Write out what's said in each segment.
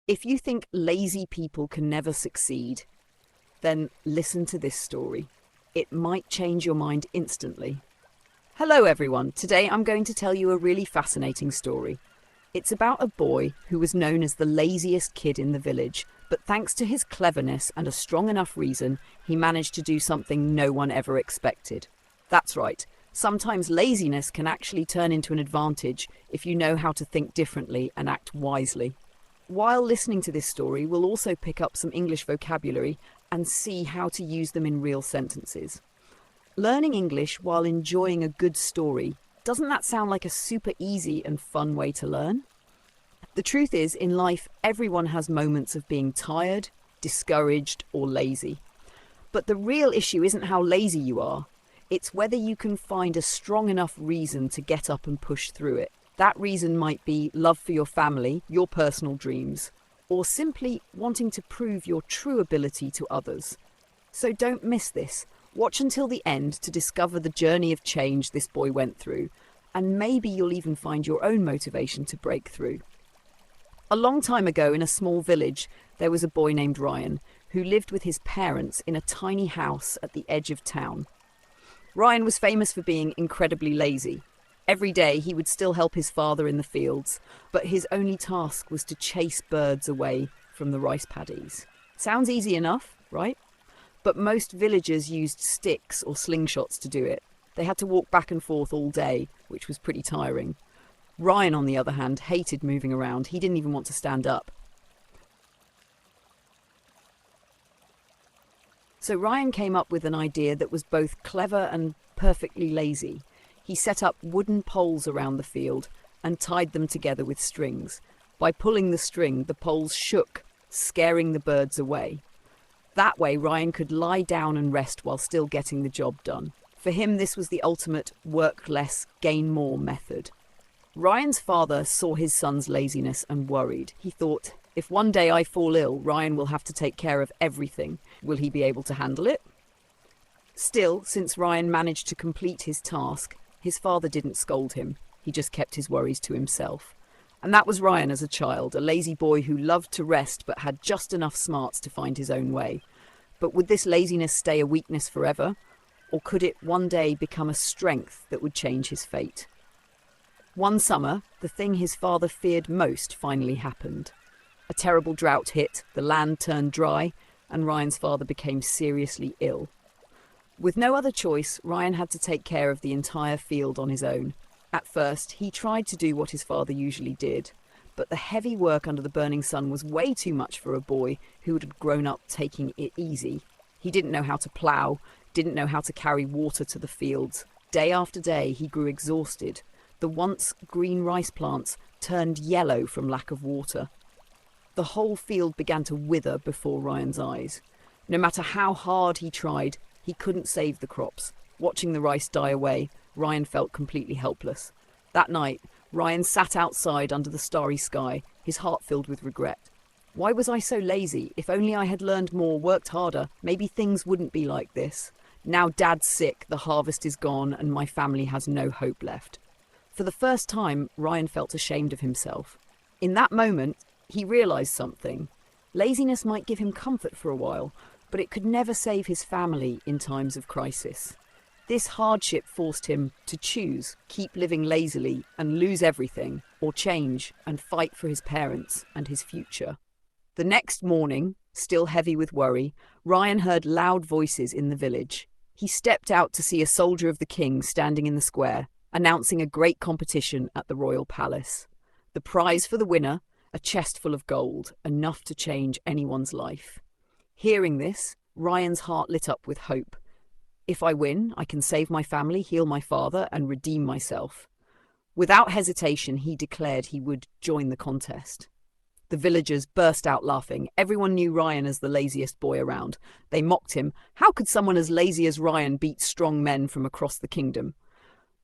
If you think lazy people can never succeed, then listen to this story. It might change your mind instantly. Hello everyone, today I'm going to tell you a really fascinating story. It's about a boy who was known as the laziest kid in the village, but thanks to his cleverness and a strong enough reason, he managed to do something no one ever expected. That's right, sometimes laziness can actually turn into an advantage if you know how to think differently and act wisely. While listening to this story, we'll also pick up some English vocabulary and see how to use them in real sentences. Learning English while enjoying a good story, doesn't that sound like a super easy and fun way to learn? The truth is, in life, everyone has moments of being tired, discouraged, or lazy. But the real issue isn't how lazy you are. It's whether you can find a strong enough reason to get up and push through it. That reason might be love for your family, your personal dreams, or simply wanting to prove your true ability to others. So don't miss this. Watch until the end to discover the journey of change this boy went through, and maybe you'll even find your own motivation to break through. A long time ago in a small village, there was a boy named Ryan who lived with his parents in a tiny house at the edge of town. Ryan was famous for being incredibly lazy. Every day he would still help his father in the fields, but his only task was to chase birds away from the rice paddies. Sounds easy enough, right? But most villagers used sticks or slingshots to do it. They had to walk back and forth all day, which was pretty tiring. Ryan, on the other hand, hated moving around. He didn't even want to stand up. So Ryan came up with an idea that was both clever and perfectly lazy. He set up wooden poles around the field and tied them together with strings. By pulling the string, the poles shook, scaring the birds away. That way, Ryan could lie down and rest while still getting the job done. For him, this was the ultimate work less, gain more method. Ryan's father saw his son's laziness and worried. He thought, if one day I fall ill, Ryan will have to take care of everything. Will he be able to handle it? Still, since Ryan managed to complete his task, his father didn't scold him. He just kept his worries to himself. And that was Ryan as a child, a lazy boy who loved to rest but had just enough smarts to find his own way. But would this laziness stay a weakness forever? Or could it one day become a strength that would change his fate? One summer, the thing his father feared most finally happened. A terrible drought hit, the land turned dry, and Ryan's father became seriously ill. With no other choice, Ryan had to take care of the entire field on his own. At first, he tried to do what his father usually did, but the heavy work under the burning sun was way too much for a boy who had grown up taking it easy. He didn't know how to plough, didn't know how to carry water to the fields. Day after day, he grew exhausted. The once green rice plants turned yellow from lack of water. The whole field began to wither before Ryan's eyes. No matter how hard he tried, he couldn't save the crops. Watching the rice die away, Ryan felt completely helpless. That night, Ryan sat outside under the starry sky, his heart filled with regret. Why was I so lazy? If only I had learned more, worked harder, maybe things wouldn't be like this. Now Dad's sick, the harvest is gone, and my family has no hope left. For the first time, Ryan felt ashamed of himself. In that moment, he realized something. Laziness might give him comfort for a while, but it could never save his family in times of crisis. This hardship forced him to choose, keep living lazily and lose everything, or change and fight for his parents and his future. The next morning, still heavy with worry, Ryan heard loud voices in the village. He stepped out to see a soldier of the king standing in the square, announcing a great competition at the royal palace. The prize for the winner, a chest full of gold, enough to change anyone's life. Hearing this, Ryan's heart lit up with hope. If I win, I can save my family, heal my father, and redeem myself. Without hesitation, he declared he would join the contest. The villagers burst out laughing. Everyone knew Ryan as the laziest boy around. They mocked him. How could someone as lazy as Ryan beat strong men from across the kingdom?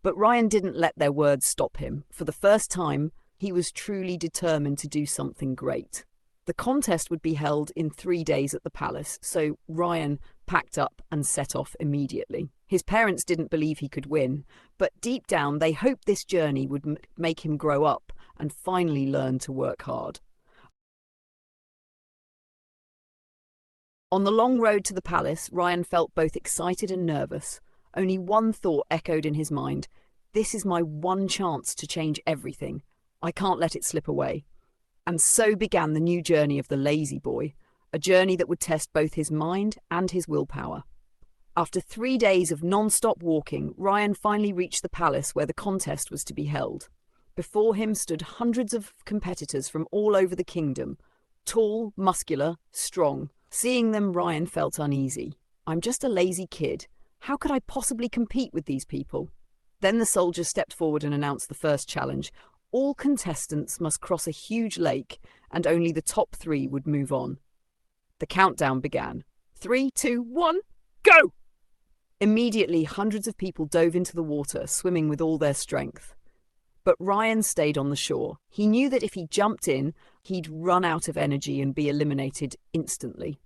But Ryan didn't let their words stop him. For the first time, he was truly determined to do something great. The contest would be held in 3 days at the palace, so Ryan packed up and set off immediately. His parents didn't believe he could win, but deep down they hoped this journey would make him grow up and finally learn to work hard. On the long road to the palace, Ryan felt both excited and nervous. Only one thought echoed in his mind. This is my one chance to change everything. I can't let it slip away. And so began the new journey of the lazy boy, a journey that would test both his mind and his willpower. After 3 days of non-stop walking, Ryan finally reached the palace where the contest was to be held. Before him stood hundreds of competitors from all over the kingdom, tall, muscular, strong. Seeing them, Ryan felt uneasy. I'm just a lazy kid. How could I possibly compete with these people? Then the soldier stepped forward and announced the first challenge. All contestants must cross a huge lake, and only the top 3 would move on. The countdown began. 3, 2, 1, go! Immediately, hundreds of people dove into the water, swimming with all their strength. But Ryan stayed on the shore. He knew that if he jumped in, he'd run out of energy and be eliminated instantly.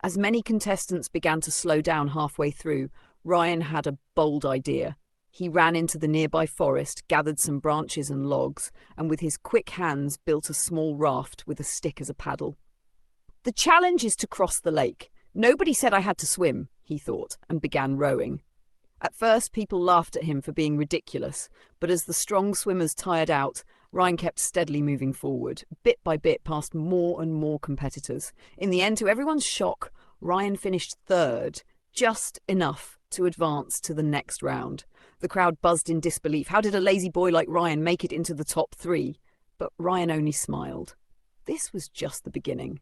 As many contestants began to slow down halfway through, Ryan had a bold idea. He ran into the nearby forest, gathered some branches and logs, and with his quick hands built a small raft with a stick as a paddle. The challenge is to cross the lake. Nobody said I had to swim, he thought, and began rowing. At first, people laughed at him for being ridiculous, but as the strong swimmers tired out, Ryan kept steadily moving forward, bit by bit past more and more competitors. In the end, to everyone's shock, Ryan finished 3rd, just enough to advance to the next round. The crowd buzzed in disbelief. How did a lazy boy like Ryan make it into the top 3? But Ryan only smiled. This was just the beginning.